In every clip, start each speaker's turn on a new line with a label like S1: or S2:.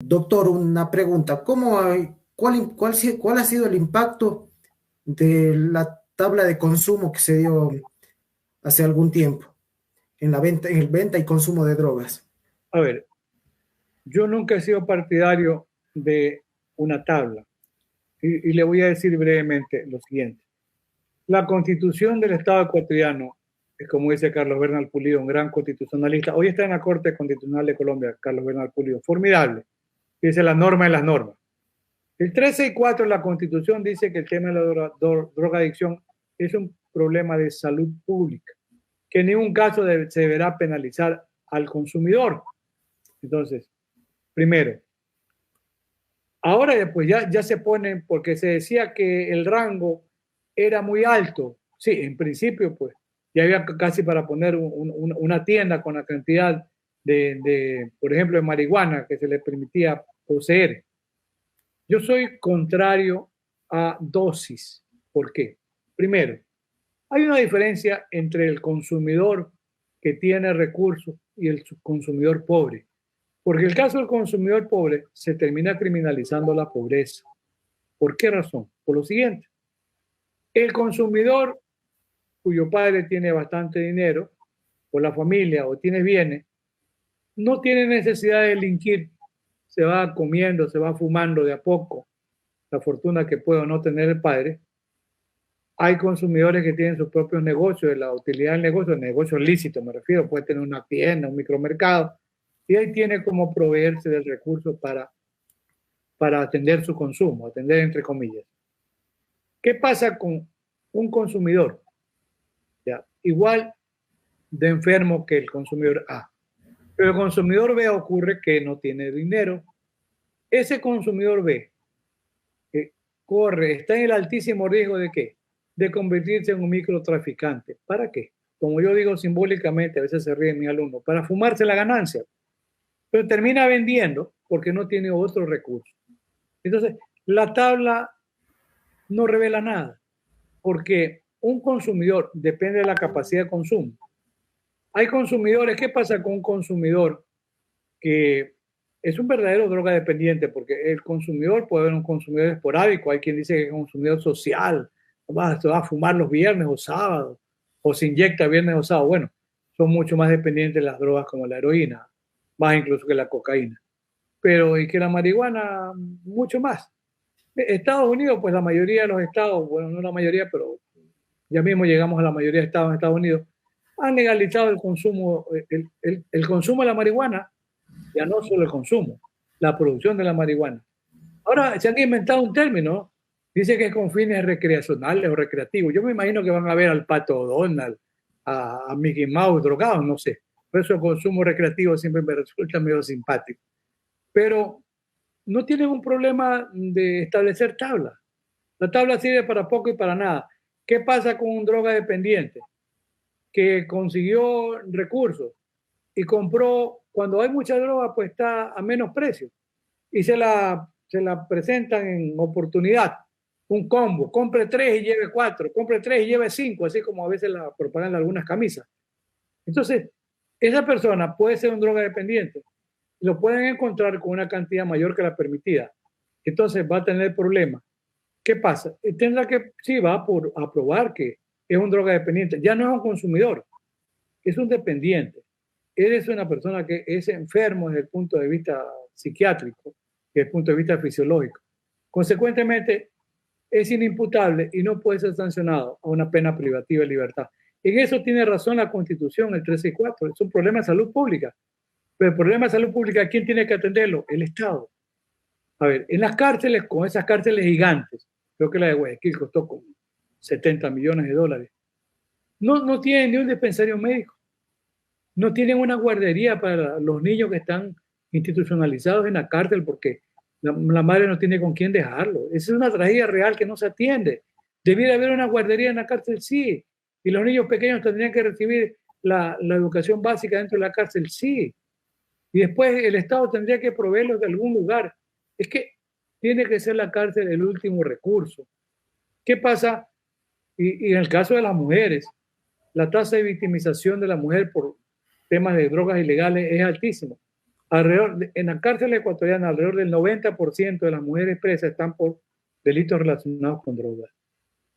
S1: Doctor, una pregunta. ¿Cuál ha sido el impacto de la tabla de consumo que se dio hace algún tiempo en la venta, en el venta y consumo de drogas?
S2: A ver, yo nunca he sido partidario de una tabla y le voy a decir brevemente lo siguiente. La constitución del Estado ecuatoriano, es como dice Carlos Bernal Pulido, un gran constitucionalista. Hoy está en la Corte Constitucional de Colombia, Carlos Bernal Pulido, formidable. Dice la norma de las normas. El 13 y 4 de la Constitución dice que el tema de la drogadicción es un problema de salud pública, que en ningún caso se deberá penalizar al consumidor. Entonces, primero, ahora después ya se ponen, porque se decía que el rango era muy alto. Sí, en principio, pues, ya había casi para poner una tienda con la cantidad por ejemplo, de marihuana que se le permitía poseer. Yo soy contrario a dosis. ¿Por qué? Primero, hay una diferencia entre el consumidor que tiene recursos y el consumidor pobre. Porque el caso del consumidor pobre se termina criminalizando la pobreza. ¿Por qué razón? Por lo siguiente, el consumidor cuyo padre tiene bastante dinero, o la familia, o tiene bienes, no tiene necesidad de delinquir, se va comiendo, se va fumando de a poco la fortuna que puede o no tener el padre. Hay consumidores que tienen sus propios negocios, de la utilidad del negocio, el negocio lícito me refiero, puede tener una tienda, un micromercado, y ahí tiene como proveerse del recurso para atender su consumo, atender entre comillas. ¿Qué pasa con un consumidor? ¿Ya? Igual de enfermo que el consumidor A. Pero el consumidor B ocurre que no tiene dinero. Ese consumidor B está en el altísimo riesgo de ¿qué? De convertirse en un microtraficante. ¿Para qué? Como yo digo simbólicamente, a veces se ríe mi alumno, para fumarse la ganancia. Pero termina vendiendo porque no tiene otro recurso. Entonces, la tabla no revela nada, porque un consumidor depende de la capacidad de consumo. Hay consumidores, ¿qué pasa con un consumidor que es un verdadero droga dependiente? Porque el consumidor puede haber un consumidor esporádico, hay quien dice que es un consumidor social, se va a fumar los viernes o sábados, o se inyecta viernes o sábado. Bueno, son mucho más dependientes las drogas como la heroína, más incluso que la cocaína. Pero y que la marihuana, mucho más. Estados Unidos, pues la mayoría de los estados, bueno, no la mayoría, pero ya mismo llegamos a la mayoría de estados en Estados Unidos, han legalizado el consumo, el consumo de la marihuana, ya no solo el consumo, la producción de la marihuana. Ahora se han inventado un término, dice que es con fines recreacionales o recreativos. Yo me imagino que van a ver al Pato Donald, a Mickey Mouse drogados, no sé. Por eso el consumo recreativo siempre me resulta medio simpático. Pero no tienen un problema de establecer tablas. La tabla sirve para poco y para nada. ¿Qué pasa con un droga dependiente que consiguió recursos y compró, cuando hay mucha droga, pues está a menos precio y se la presentan en oportunidad? Un combo, compre tres y lleve cuatro, compre tres y lleve cinco, así como a veces la propagan algunas camisas. Entonces, esa persona puede ser un droga dependiente, lo pueden encontrar con una cantidad mayor que la permitida. Entonces va a tener problemas. ¿Qué pasa? Tendrá que, sí, va a probar que es un droga dependiente. Ya no es un consumidor, es un dependiente. Eres una persona que es enfermo desde el punto de vista psiquiátrico, desde el punto de vista fisiológico. Consecuentemente, es inimputable y no puede ser sancionado a una pena privativa de libertad. En eso tiene razón la Constitución, el 13 y 4. Es un problema de salud pública. Pero el problema de salud pública, ¿quién tiene que atenderlo? El Estado. A ver, en las cárceles, con esas cárceles gigantes, creo que la de Guayaquil costó como 70 millones de dólares, no tienen ni un dispensario médico, no tienen una guardería para los niños que están institucionalizados en la cárcel porque la madre no tiene con quién dejarlo. Esa es una tragedia real que no se atiende. Debiera haber una guardería en la cárcel, sí, y los niños pequeños tendrían que recibir la educación básica dentro de la cárcel, sí, y después el Estado tendría que proveerlos de algún lugar. Es que tiene que ser la cárcel el último recurso. ¿Qué pasa? Y en el caso de las mujeres, la tasa de victimización de la mujer por temas de drogas ilegales es altísima. En la cárcel ecuatoriana, alrededor del 90% de las mujeres presas están por delitos relacionados con drogas,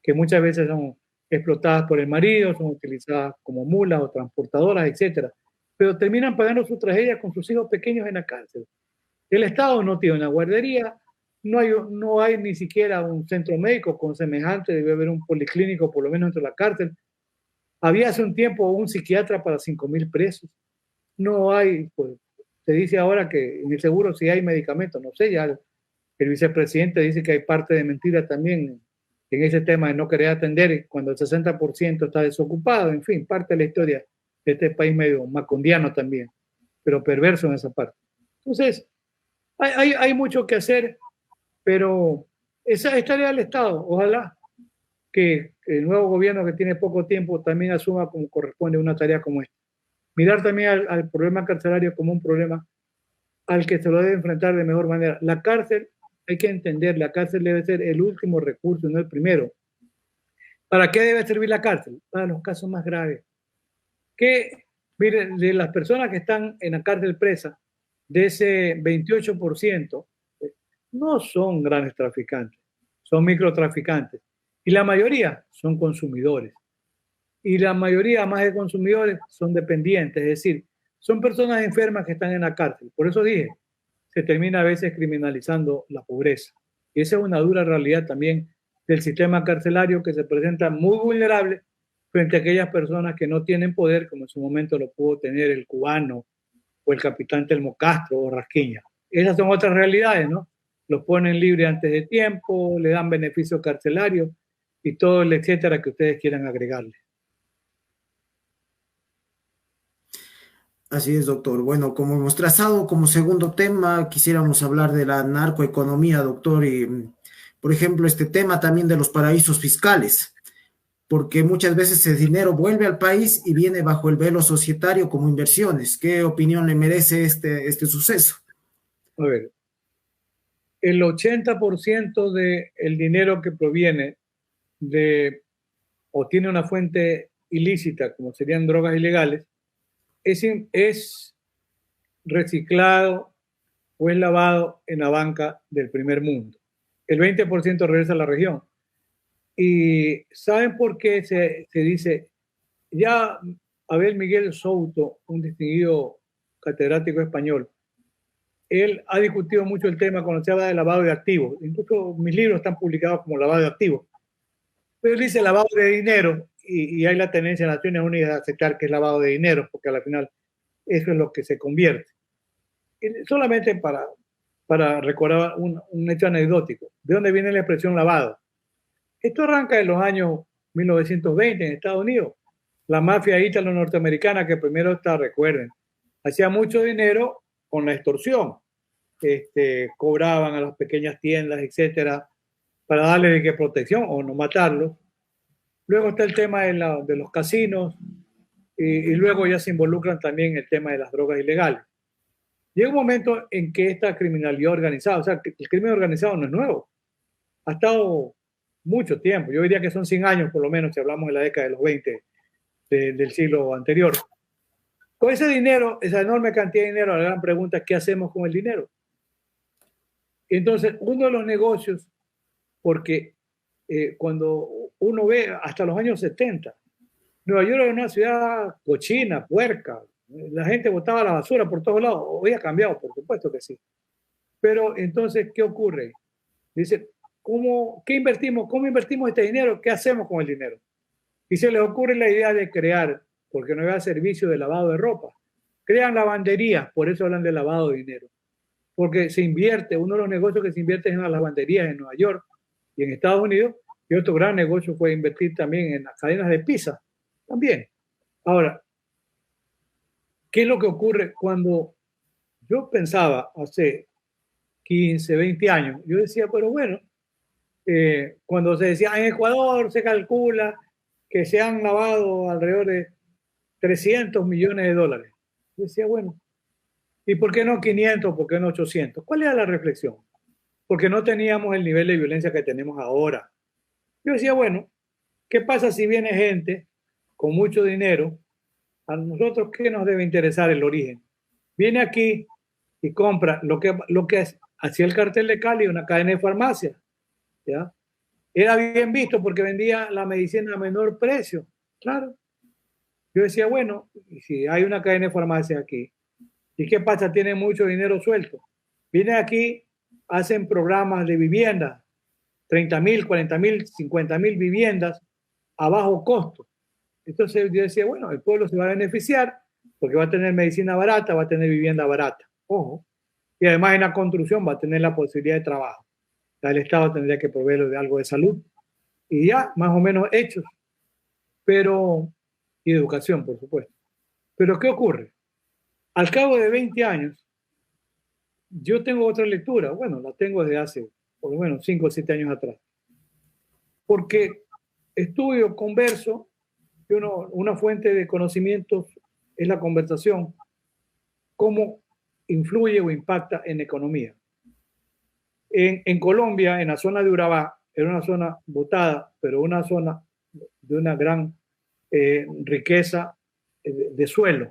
S2: que muchas veces son explotadas por el marido, son utilizadas como mulas o transportadoras, etcétera, pero terminan pagando su tragedia con sus hijos pequeños en la cárcel. El Estado no tiene una guardería, no hay ni siquiera un centro médico con semejante, debe haber un policlínico por lo menos dentro de la cárcel. Había hace un tiempo un psiquiatra para 5.000 presos. No hay, pues, se dice ahora que en el seguro sí hay medicamentos, no sé, ya el vicepresidente dice que hay parte de mentira también en ese tema de no querer atender cuando el 60% está desocupado, en fin, parte de la historia de este país medio macondiano también, pero perverso en esa parte. Entonces, hay mucho que hacer, pero esa es tarea del Estado. Ojalá que el nuevo gobierno que tiene poco tiempo también asuma como corresponde una tarea como esta. Mirar también al problema carcelario como un problema al que se lo debe enfrentar de mejor manera. La cárcel, hay que entender, la cárcel debe ser el último recurso, no el primero. ¿Para qué debe servir la cárcel? Para los casos más graves. Que, miren, de las personas que están en la cárcel presa, de ese 28%, no son grandes traficantes, son microtraficantes. Y la mayoría son consumidores. Y la mayoría, más de consumidores, son dependientes, es decir, son personas enfermas que están en la cárcel. Por eso dije, se termina a veces criminalizando la pobreza. Y esa es una dura realidad también del sistema carcelario que se presenta muy vulnerable frente a aquellas personas que no tienen poder, como en su momento lo pudo tener el cubano o el capitán Telmo Castro o Rasquiña. Esas son otras realidades, ¿no? Los ponen libre antes de tiempo, le dan beneficios carcelarios y todo el etcétera que ustedes quieran agregarle.
S1: Así es, doctor. Bueno, como hemos trazado como segundo tema, quisiéramos hablar de la narcoeconomía, doctor, y, por ejemplo, este tema también de los paraísos fiscales, porque muchas veces ese dinero vuelve al país y viene bajo el velo societario como inversiones. ¿Qué opinión le merece este suceso?
S2: A ver, el 80% del dinero que proviene de o tiene una fuente ilícita, como serían drogas ilegales, es reciclado o es lavado en la banca del primer mundo. El 20% regresa a la región. ¿Y saben por qué se dice? Ya Abel Miguel Souto, un distinguido catedrático español, él ha discutido mucho el tema cuando se habla de lavado de activos. Incluso mis libros están publicados como lavado de activos. Pero él dice lavado de dinero y hay la tendencia en Naciones Unidas a aceptar que es lavado de dinero, porque al final eso es lo que se convierte. Solamente para recordar un hecho anecdótico. ¿De dónde viene la expresión lavado? Esto arranca en los años 1920 en Estados Unidos. La mafia ítalo-norteamericana que primero está, recuerden, hacía mucho dinero con la extorsión. Cobraban a las pequeñas tiendas, etcétera, para darle de qué protección o no matarlos. Luego está el tema de los casinos y luego ya se involucran también el tema de las drogas ilegales. Llega un momento en que esta criminalidad organizada, o sea, el crimen organizado no es nuevo, ha estado mucho tiempo, yo diría que son 100 años por lo menos, si hablamos de la década de los 20 del siglo anterior. Con ese dinero, esa enorme cantidad de dinero, la gran pregunta es, ¿qué hacemos con el dinero? Entonces, uno de los negocios, porque cuando uno ve hasta los años 70, Nueva York era una ciudad cochina, puerca, la gente botaba la basura por todos lados. Hoy ha cambiado, por supuesto que sí. Pero entonces, ¿qué ocurre? Dice, ¿qué invertimos? ¿Cómo invertimos este dinero? ¿Qué hacemos con el dinero? Y se les ocurre la idea de crear, porque no había servicio de lavado de ropa, crean lavanderías, por eso hablan de lavado de dinero. Porque se invierte, uno de los negocios que se invierte es en las lavanderías en Nueva York y en Estados Unidos, y otro gran negocio fue invertir también en las cadenas de pizza, también. Ahora, ¿qué es lo que ocurre cuando yo pensaba hace 15, 20 años? Yo decía, pero bueno, cuando se decía en Ecuador se calcula que se han lavado alrededor de 300 millones de dólares. Yo decía, bueno, ¿y por qué no 500? ¿Por qué no 800? ¿Cuál era la reflexión? Porque no teníamos el nivel de violencia que tenemos ahora. Yo decía, bueno, ¿qué pasa si viene gente con mucho dinero? A nosotros, ¿qué nos debe interesar el origen? Viene aquí y compra lo que hacía el cartel de Cali, una cadena de farmacia, ¿ya? Era bien visto porque vendía la medicina a menor precio, claro. Yo decía, bueno, si hay una cadena de farmacia aquí, ¿y qué pasa? Tienen mucho dinero suelto. Vienen aquí, hacen programas de vivienda, 30.000, 40.000, 50.000 viviendas a bajo costo. Entonces yo decía, bueno, el pueblo se va a beneficiar porque va a tener medicina barata, va a tener vivienda barata. Ojo. Y además en la construcción va a tener la posibilidad de trabajo. El Estado tendría que proveerlo de algo de salud. Y ya, más o menos hechos. Pero, y de educación, por supuesto. Pero ¿qué ocurre? Al cabo de 20 años, yo tengo otra lectura. Bueno, la tengo desde hace por lo menos 5 o 7 años atrás. Porque estudio, converso, y una fuente de conocimientos es la conversación, cómo influye o impacta en la economía. En Colombia, en la zona de Urabá, era una zona botada, pero una zona de una gran riqueza de suelo.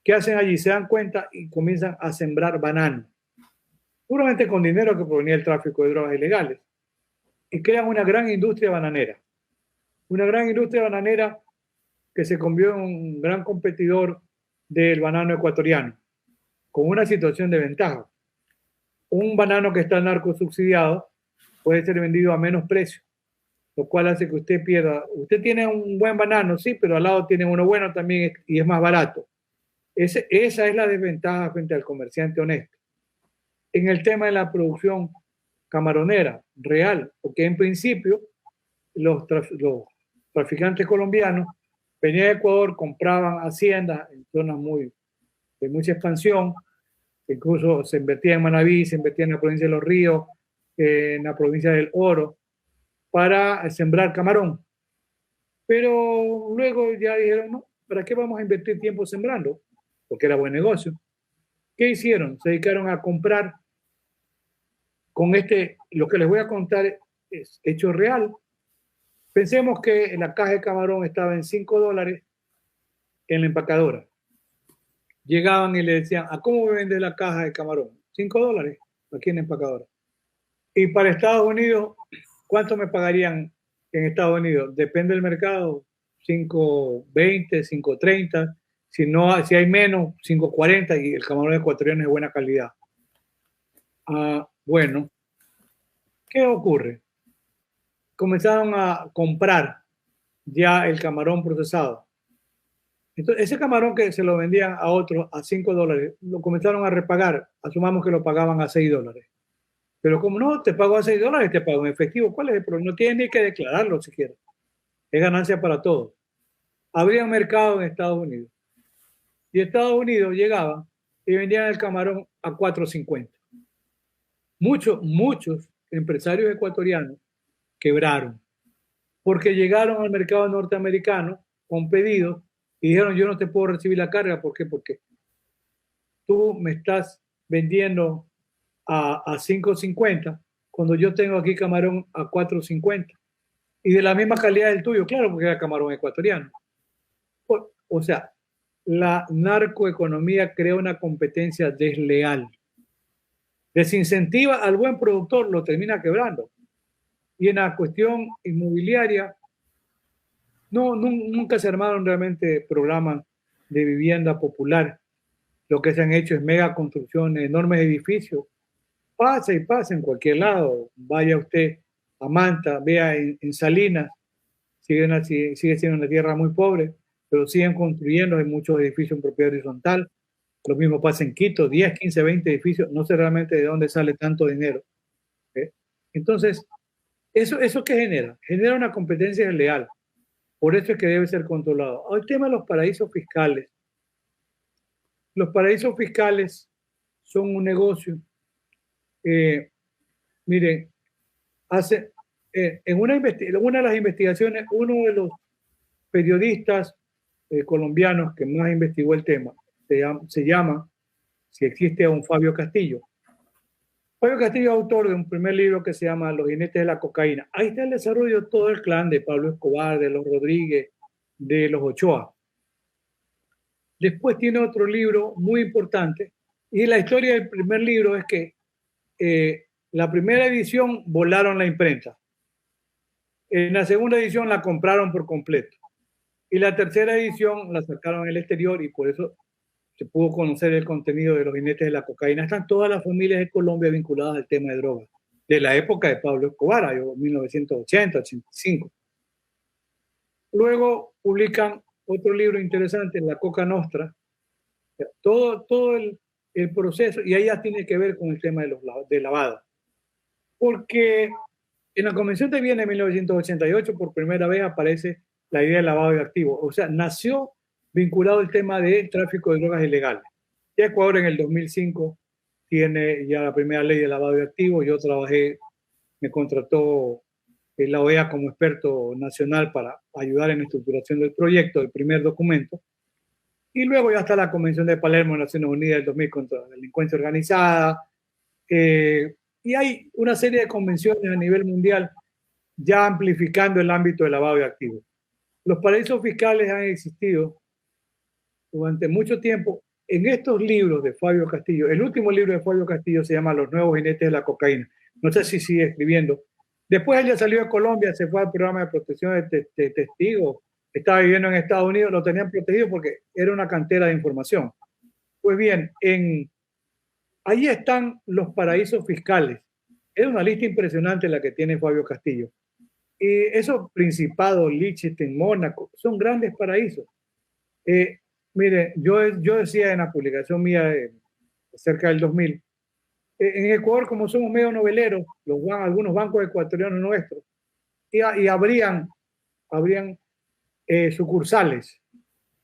S2: ¿Qué hacen allí? Se dan cuenta y comienzan a sembrar banano, seguramente con dinero que provenía del tráfico de drogas ilegales, y crean una gran industria bananera. Una gran industria bananera que se convirtió en un gran competidor del banano ecuatoriano, con una situación de ventaja. Un banano que está narcosubsidiado puede ser vendido a menos precio, lo cual hace que usted pierda. Usted tiene un buen banano, sí, pero al lado tiene uno bueno también y es más barato. Esa es la desventaja frente al comerciante honesto. En el tema de la producción camaronera real, porque en principio los traficantes colombianos venían de Ecuador, compraban haciendas en zonas de mucha expansión, incluso se invertía en Manabí, se invertía en la provincia de Los Ríos, en la provincia del Oro, para sembrar camarón. Pero luego ya dijeron, no, ¿para qué vamos a invertir tiempo sembrando? Porque era buen negocio. ¿Qué hicieron? Se dedicaron a comprar con lo que les voy a contar es hecho real. Pensemos que la caja de camarón estaba en $5 en la empacadora. Llegaban y le decían, ¿a cómo me vende la caja de camarón? $5 aquí en la empacadora. Y para Estados Unidos, ¿cuánto me pagarían en Estados Unidos? Depende del mercado, 5.20, 5.30. Si hay menos, 5.40 y el camarón ecuatoriano es de buena calidad. Bueno, ¿qué ocurre? Comenzaron a comprar ya el camarón procesado. Entonces, ese camarón que se lo vendían a otros a $5, lo comenzaron a repagar. Asumamos que lo pagaban a $6. Pero como no, te pago a $6, te pago en efectivo. ¿Cuál es el problema? No tienes ni que declararlo siquiera. Es ganancia para todos. Habría un mercado en Estados Unidos. Y Estados Unidos llegaba y vendían el camarón a $4.50. Muchos empresarios ecuatorianos quebraron porque llegaron al mercado norteamericano con pedidos y dijeron, yo no te puedo recibir la carga. ¿Por qué? Porque tú me estás vendiendo a $5.50 cuando yo tengo aquí camarón a $4.50 y de la misma calidad del tuyo, claro, porque era camarón ecuatoriano. O sea, la narcoeconomía crea una competencia desleal. Desincentiva al buen productor, lo termina quebrando. Y en la cuestión inmobiliaria, nunca se armaron realmente programas de vivienda popular. Lo que se han hecho es mega construcciones, enormes edificios. Pasa y pasa en cualquier lado. Vaya usted a Manta, vea en Salinas, sigue siendo una tierra muy pobre, pero siguen construyendo, hay muchos edificios en propiedad horizontal. Lo mismo pasa en Quito, 10, 15, 20 edificios. No sé realmente de dónde sale tanto dinero. Entonces, ¿eso qué genera? Genera una competencia desleal. Por eso es que debe ser controlado. El tema de los paraísos fiscales. Los paraísos fiscales son un negocio. Miren, en una de las investigaciones, uno de los periodistas colombianos que más investigó el tema se llama, si existe, a un Fabio Castillo. Fabio Castillo es autor de un primer libro que se llama Los jinetes de la cocaína. Ahí está el desarrollo de todo el clan de Pablo Escobar, de los Rodríguez, de los Ochoa. Después tiene otro libro muy importante Y la historia del primer libro es que la primera edición volaron la imprenta. En la segunda edición la compraron por completo. Y la tercera edición la sacaron en el exterior y por eso se pudo conocer el contenido de los jinetes de la cocaína. Están todas las familias de Colombia vinculadas al tema de drogas, de la época de Pablo Escobar, 1980, 85. Luego publican otro libro interesante, La Coca Nostra, todo el proceso, y ahí ya tiene que ver con el tema de lavado. Porque en la Convención de Viena de 1988 por primera vez aparece la idea del lavado de activos. O sea, nació vinculado el tema de tráfico de drogas ilegales. Y Ecuador en el 2005 tiene ya la primera ley de lavado de activos. Yo trabajé, me contrató la OEA como experto nacional para ayudar en la estructuración del proyecto, del primer documento. Y luego ya está la Convención de Palermo de Naciones Unidas del 2000 contra la delincuencia organizada. Y hay una serie de convenciones a nivel mundial ya amplificando el ámbito del lavado de activos. Los paraísos fiscales han existido durante mucho tiempo. En estos libros de Fabio Castillo, el último libro de Fabio Castillo se llama Los nuevos jinetes de la cocaína. No sé si sigue escribiendo. Después él ya salió de Colombia, se fue al programa de protección de testigos. Estaba viviendo en Estados Unidos, lo tenían protegido porque era una cantera de información. Pues bien, ahí están los paraísos fiscales. Es una lista impresionante la que tiene Fabio Castillo. Y esos principados, Liechtenstein, Mónaco, son grandes paraísos. Mire, yo decía en la publicación mía cerca del 2000, en Ecuador, como somos medio noveleros, algunos bancos ecuatorianos nuestros, y habrían sucursales.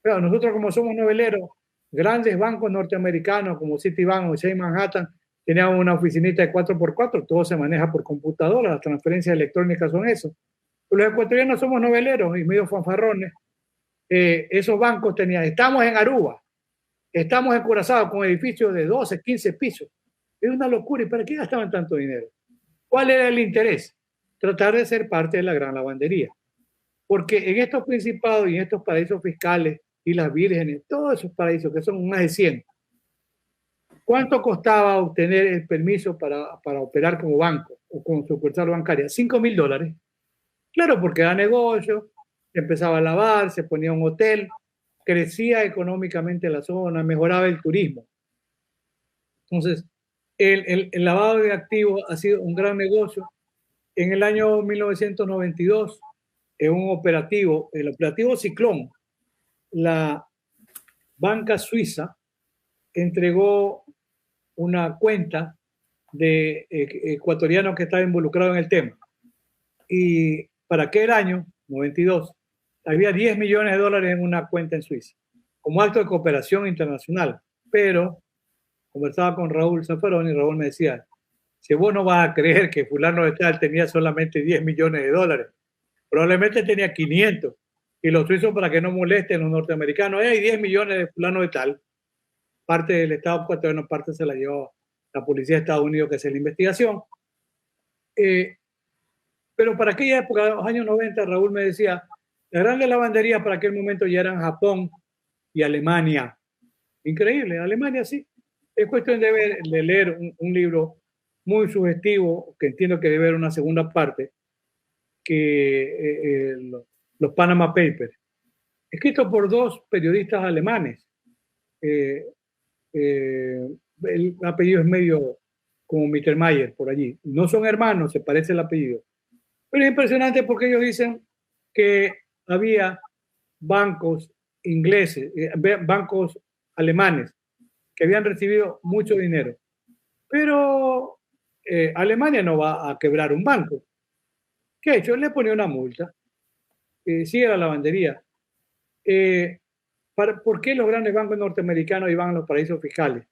S2: Pero nosotros, como somos noveleros, grandes bancos norteamericanos como Citibank o Chase Manhattan tenían una oficinita de 4x4, todo se maneja por computadora, las transferencias electrónicas son eso. Los ecuatorianos somos noveleros y medio fanfarrones. Esos bancos estamos en Aruba, estamos en Curazao con edificios de 12, 15 pisos. Es una locura. ¿Y para qué gastaban tanto dinero? ¿Cuál era el interés? Tratar de ser parte de la gran lavandería. Porque en estos principados y en estos paraísos fiscales y las vírgenes, todos esos paraísos, que son más de 100, ¿cuánto costaba obtener el permiso para operar como banco o como sucursal bancaria? $5,000. Claro, porque da negocio, empezaba a lavar, se ponía un hotel, crecía económicamente la zona, mejoraba el turismo. Entonces, el lavado de activos ha sido un gran negocio. En el año 1992, en un operativo, el operativo Ciclón, la banca suiza entregó una cuenta de ecuatorianos que estaba involucrado en el tema. Y para aquel año, 92, había $10 millones en una cuenta en Suiza, como acto de cooperación internacional. Pero conversaba con Raúl Zaffaroni y Raúl me decía, si vos no vas a creer que fulano de tal tenía solamente $10 millones, probablemente tenía 500. Y los suizos, para que no molesten los norteamericanos, hay 10 millones de fulano de tal. Parte del Estado ecuatoriano, parte se la llevó la policía de Estados Unidos, que hace la investigación. Pero para aquella época, en los años 90, Raúl me decía, las grandes lavanderías para aquel momento ya eran Japón y Alemania. Increíble, Alemania sí. Es cuestión de leer un libro muy sugestivo, que entiendo que debe haber una segunda parte, que los Panama Papers, escrito por dos periodistas alemanes. El apellido es medio como Mittermeier por allí. No son hermanos, se parece el apellido. Pero es impresionante porque ellos dicen que había bancos ingleses, bancos alemanes, que habían recibido mucho dinero. Pero Alemania no va a quebrar un banco. ¿Qué ha hecho? Le pone una multa. Sigue la lavandería. ¿Por qué los grandes bancos norteamericanos iban a los paraísos fiscales?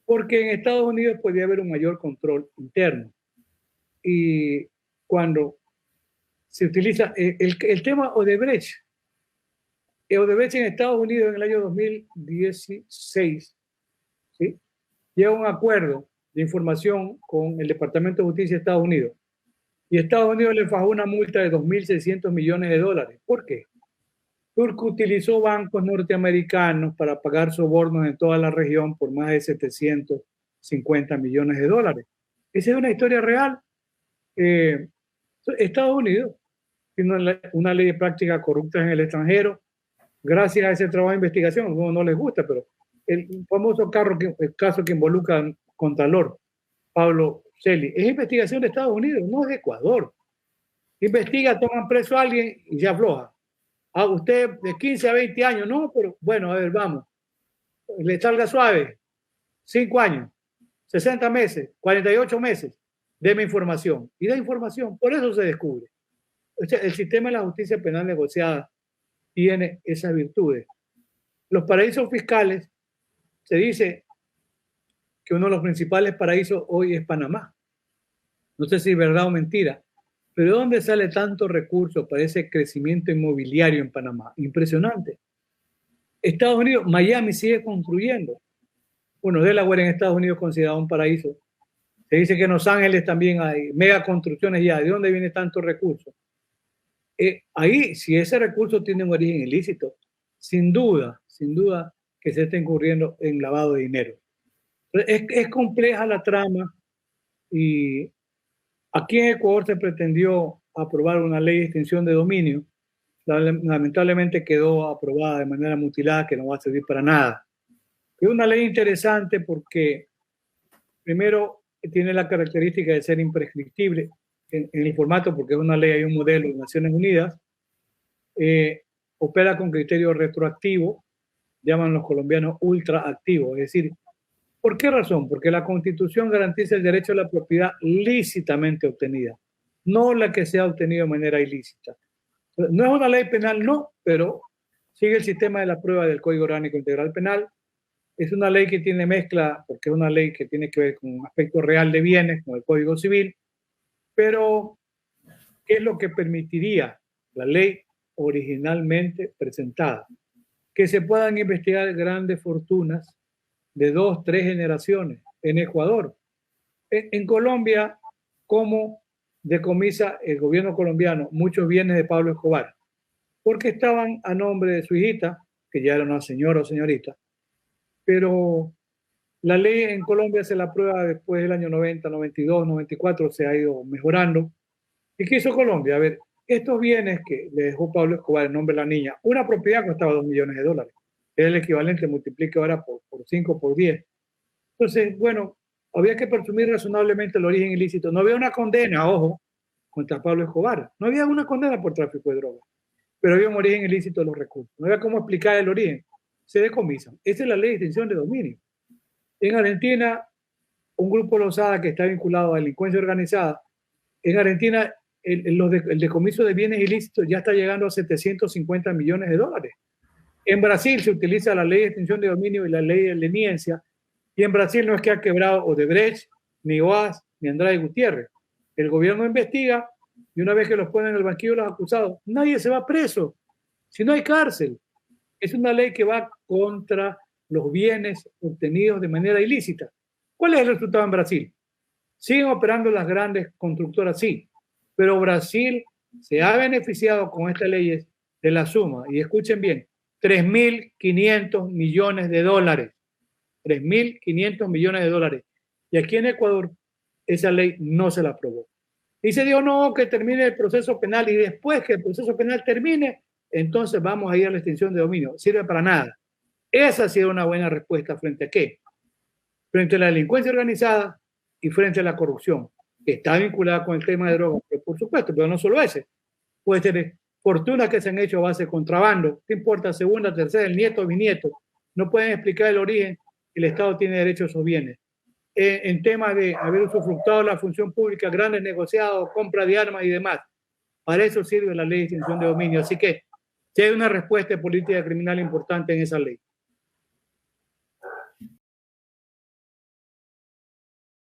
S2: Porque en Estados Unidos podía haber un mayor control interno. Y cuando se utiliza el tema Odebrecht, Odebrecht en Estados Unidos en el año 2016, ¿sí?, llega a un acuerdo de información con el Departamento de Justicia de Estados Unidos. Y Estados Unidos le fajó una multa de $2.600 millones. ¿Por qué? Turco utilizó bancos norteamericanos para pagar sobornos en toda la región por más de 750 millones de dólares. Esa es una historia real. Estados Unidos tiene una ley de prácticas corruptas en el extranjero. Gracias a ese trabajo de investigación, a algunos no les gusta, pero el famoso el caso que involucra al Contralor Pablo Celi es investigación de Estados Unidos, no es de Ecuador. Investiga, toman preso a alguien y se afloja. A usted de 15 a 20 años, no, pero bueno, a ver, vamos. Le salga suave. 5 años, 60 meses, 48 meses. Deme información. Y da información. Por eso se descubre. O sea, el sistema de la justicia penal negociada tiene esas virtudes. Los paraísos fiscales, se dice que uno de los principales paraísos hoy es Panamá. No sé si es verdad o mentira, pero ¿de dónde sale tanto recurso para ese crecimiento inmobiliario en Panamá? Impresionante. Estados Unidos, Miami sigue construyendo. Bueno, Delaware en Estados Unidos es considerado un paraíso. Se dice que en Los Ángeles también hay mega construcciones ya. ¿De dónde viene tanto recurso? Ahí, si ese recurso tiene un origen ilícito, sin duda que se está incurriendo en lavado de dinero. Es compleja la trama y aquí en Ecuador se pretendió aprobar una ley de extinción de dominio. Lamentablemente quedó aprobada de manera mutilada, que no va a servir para nada. Es una ley interesante porque, primero, tiene la característica de ser imprescriptible en el formato, porque es una ley, hay un modelo de Naciones Unidas. Opera con criterio retroactivo, llaman los colombianos ultraactivo, es decir, ¿por qué razón? Porque la Constitución garantiza el derecho a la propiedad lícitamente obtenida, no la que se ha obtenido de manera ilícita. No es una ley penal, no, pero sigue el sistema de la prueba del Código Orgánico Integral Penal. Es una ley que tiene mezcla, porque es una ley que tiene que ver con un aspecto real de bienes, con el Código Civil, pero ¿qué es lo que permitiría la ley originalmente presentada? Que se puedan investigar grandes fortunas de 2, 3 generaciones en Ecuador. En Colombia, ¿cómo decomisa el gobierno colombiano muchos bienes de Pablo Escobar? Porque estaban a nombre de su hijita, que ya era una señora o señorita, pero la ley en Colombia se la aprueba después del año 90, 92, 94, se ha ido mejorando. ¿Y qué hizo Colombia? A ver, estos bienes que le dejó Pablo Escobar en nombre de la niña, una propiedad costaba $2 millones. Es el equivalente, multiplique ahora por 5, por 10. Entonces, bueno, había que presumir razonablemente el origen ilícito. No había una condena, ojo, contra Pablo Escobar. No había una condena por tráfico de drogas, pero había un origen ilícito de los recursos. No había cómo explicar el origen. Se decomisan. Esa es la ley de extinción de dominio. En Argentina, un grupo Lozada que está vinculado a delincuencia organizada, en Argentina el decomiso de bienes ilícitos ya está llegando a $750 millones. En Brasil se utiliza la ley de extinción de dominio y la ley de leniencia, y en Brasil no es que ha quebrado Odebrecht, ni OAS, ni Andrade Gutiérrez. El gobierno investiga y una vez que los ponen en el banquillo los acusados, nadie se va preso, si no hay cárcel. Es una ley que va contra los bienes obtenidos de manera ilícita. ¿Cuál es el resultado en Brasil? Siguen operando las grandes constructoras, sí, pero Brasil se ha beneficiado con estas leyes de la suma, y escuchen bien, $3.500 millones. 3.500 millones de dólares. Y aquí en Ecuador esa ley no se la aprobó. Y se dijo, no, que termine el proceso penal, y después que el proceso penal termine, entonces vamos a ir a la extinción de dominio. Sirve para nada. Esa ha sido una buena respuesta frente a qué? Frente a la delincuencia organizada y frente a la corrupción, que está vinculada con el tema de drogas, por supuesto, pero no solo ese. Puede ser fortunas que se han hecho a base de contrabando, ¿qué importa? Segunda, tercera, el nieto, bisnieto. No pueden explicar el origen, el Estado tiene derecho a esos bienes. En temas de haber usufructado la función pública, grandes negociados, compra de armas y demás. Para eso sirve la ley de extinción de dominio. Así que si hay una respuesta política criminal importante en esa ley.